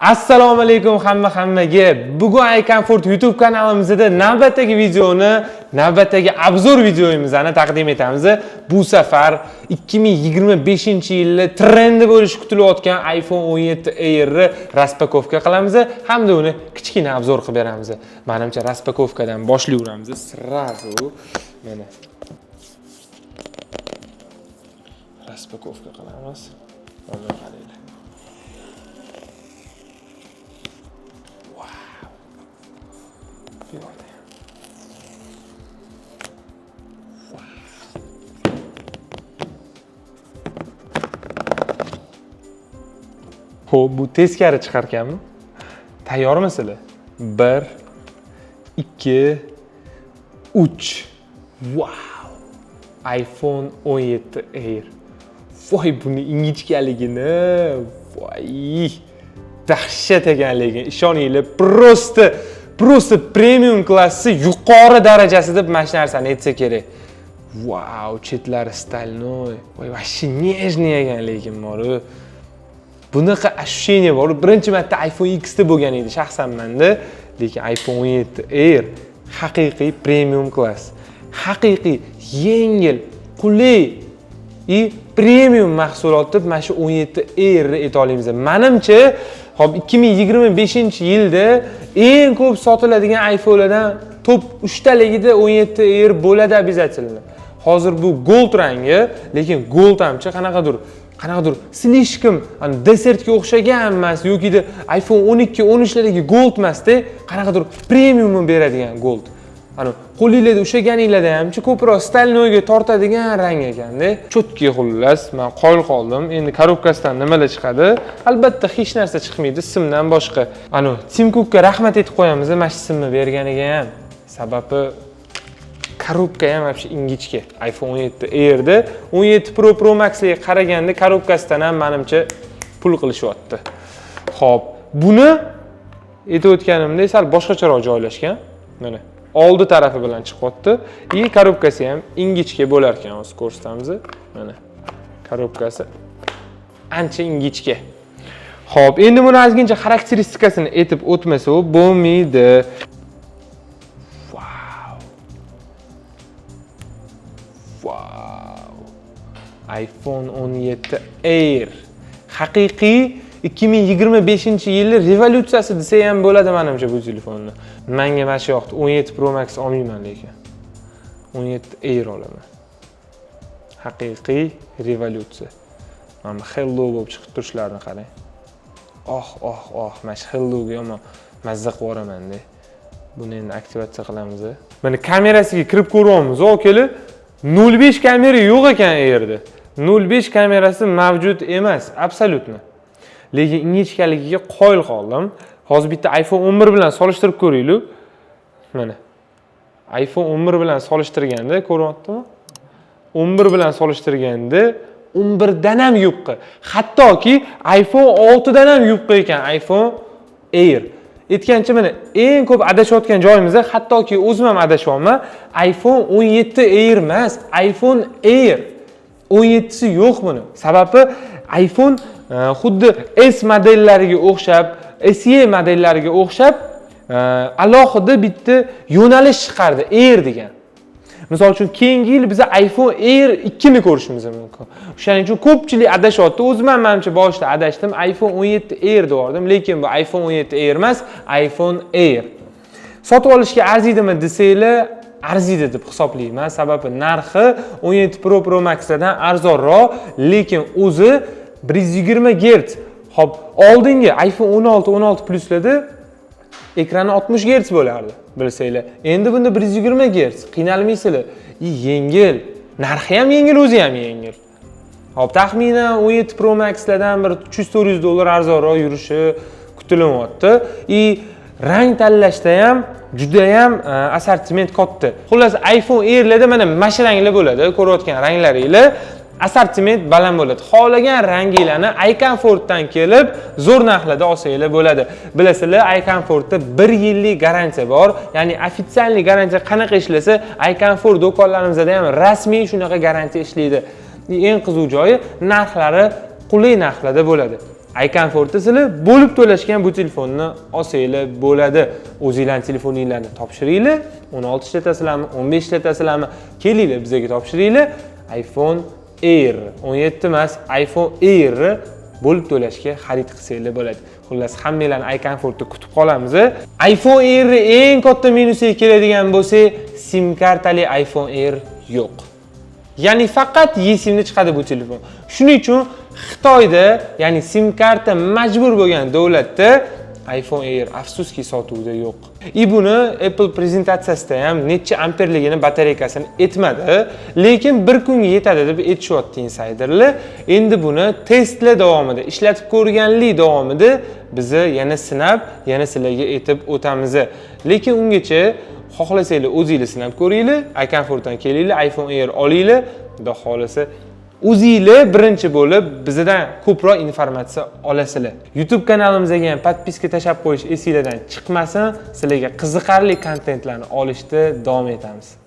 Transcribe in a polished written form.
Assalomu alaykum hammaga. Bugun iComfort YouTube kanalimizda navbatdagi videoni, navbatdagi obzor videomizni taqdim etamiz. Bu safar 2025-yilda trendi bo'lishi kutilayotgan iPhone 17 Air raspakovka qilamiz hamda uni kichkina obzor qilib beramiz. Menimcha raspakovkadan boshlayveramiz. Srazu mana raspakovka qilamiz. Mana qaranglar. Xo'p, bu teskari chiqarkanmi? Tayyormisizlar? 1 2 3. Wow! iPhone 17 Air. Voy, buni ingichkaligini, voy! Dahshat ekanligini ishoninglar, prosta premium klassi yuqori darajasida mana shu narsani aytsa kerak. Wow, chetlari stalnoy. Voy, vashi nежный ekanligim bor. Bunaqa ощущение bor. Birinchi marta iPhone X da bo'lgan edi shaxsan menda, lekin iPhone 17 Air haqiqiy premium klass. Haqiqiy yengil, qulay va premium mahsulot deb mana shu 17 Air ni ayta olamiz. Menimcha, hop 2025-yilda eng ko'p sotiladigan iPhone'lardan top 3 taligida 17 Air bo'ladi обязательно. Hozir bu gold rangi, lekin gold hamcha qanaqadir slishkim desertga o'xshagan emas yoki iPhone 12, 13lardagi gold emasda, qanaqadir premium beradigan gold. Qo'lingizda ushlaganingizda hamchi ko'proq stalnoyga tortadigan rang ekanda. Cho'tki xullas, men qoyil qoldim. Endi korobkasidan nimalar chiqadi? Albatta hech narsa chiqmaydi simdan boshqa. Tim Cookga rahmat aytib qo'yamiz, mana shu simni berganiga ham. Sababi korobka ham вообще ingichka. iPhone 17 Air'da 17 Pro Max'ga qaraganda korobkasidan ham menimcha pul qilishyapti. Xo'p, buni aytib o'tganimdek sal boshqacharoq joylashgan. Mana oldi tarafi bilan chiqyapti. Korobkasi ham ingichka bo'lar ekan, hozir ko'rsatamiz. Mana korobkasi ancha ingichka. Xo'p, endi buni ozgincha xarakteristikasini aytib o'tmasa bo'lmaydi. iPhone 17 Air haqiqiy 2025-yilning revolyutsiyasi desa ham bo'ladi menimcha bu telefonni. Menga mana shu yoqda 17 Pro Max olmayman lekin 17 Air olaman. Haqiqiy revolyutsiya. Mana hello bo'lib chiqib turishlarini qarang. Mana shu helloga yomon mazza qilib yuboraman-da. Buni endi aktivatsiya qilamiz. Mana kamerasiga kirib ko'ryapmiz, okeli 05 kamera yo'q ekan Air'da. 05 kamerasi mavjud emas, absolutno. Lekin ingichkaligiga qoyil qoldim. Hozir bitta iPhone 11 bilan solishtirib ko'raylik. Mana. iPhone 11 bilan solishtirganda ko'ryaptimi? 11 bilan solishtirganda 11 dan ham yuqqa. Hattoki iPhone 6 dan ham yuqqa ekan iPhone Air. Aytgancha mana eng ko'p adashayotgan joyimizda, hattoki o'zim ham adashyapman. iPhone 17 Air emas, iPhone Air. 17si yo'q buni. Sababi iPhone xuddi S modellariga o'xshab, SE modellariga o'xshab alohida bitta yo'nalish chiqardi, Air degan. Misol uchun keyingi yil biz iPhone Air 2 ni ko'rishimiz mumkin. O'shaning uchun ko'pchilik adashyapti. O'zim ham menimcha boshida adashdim. iPhone 17 Air degandim, lekin bu iPhone 17 Air emas, iPhone Air. Sotib olishga arziydimi desanglar, arziydi deb hisoblayman. Sababi narxi 17 Pro Max'dan arzonroq, lekin o'zi 120 Hz. Hop, oldingi iPhone 16 Plus'larda ekrani 60 Hz bo'lardi, bilsanglar. Endi bunda 120 Hz. Qiynalmaysizlar. Yengil. Narxi ham yengil, o'zi ham yengil. Hop, taxminan 17 Pro Max'lardan bir $300-400 arzonroq yurishi kutilyapti. Rang tanlashda ham juda ham assortiment katta. Xullas, iPhone Air'larda mana shu ranglar bo'ladi. Ko'rayotgan ranglaringlar assortiment baland bo'ladi. Xohlagan ranginglarni iComfortdan kelib, zo'r narxlarda olsanglar bo'ladi. Bilasizlar, iComfortda 1 yillik garantiya bor. Ya'ni ofitsial garantiya qanaqa ishlasa, iComfort do'konlarimizda ham rasmiy shunaqa garantiya ishlaydi. Eng qiziq joyi, narxlari qulay narxlarda bo'ladi. iComfortda sizlar bo'lib to'lashgan bu telefonni olsanglar bo'ladi. O'zingizlarning telefoninglarni topshiringlar. 16 ishlatasizlarmi, 15 ishlatasizlarmi? Kelinglar bizga topshiringlar. iPhone Air 17 emas, iPhone Air bo'lib to'lashga xarid qilsanglar bo'ladi. Xullas, hammanglarni iComfortda kutib qolamiz. iPhone Air eng katta minusiga keladigan bo'lsa, SIM kartali iPhone Air yo'q. Ya'ni faqat eSIMni chiqadi bu telefon. Shuning uchun Xitoyda, ya'ni SIM karta majbur bo'lgan davlatda iPhone Air afsuski sotuvda yo'q. Buni Apple prezentatsiyasida ham necha amperligini batareykasini aytmadi, lekin bir kunga yetadi deb aytishyapti insayderlar. Endi buni testlar davomida, ishlatib ko'rganlik davomida biz yana sinab, yana sizlarga aytib o'tamiz. Lekin ungacha xohlasanglar o'zingiz sinab ko'ringlar, iComfortdan kelinglar, iPhone Air olinglar, xudo xolasa o'zingizlar birinchi bo'lib bizdan ko'proq informatsiya olasizlar. YouTube kanalimizga ham podpiska tashlab qo'yish esingizdan chiqmasin, sizlarga qiziqarli kontentlarni olishda davom etamiz.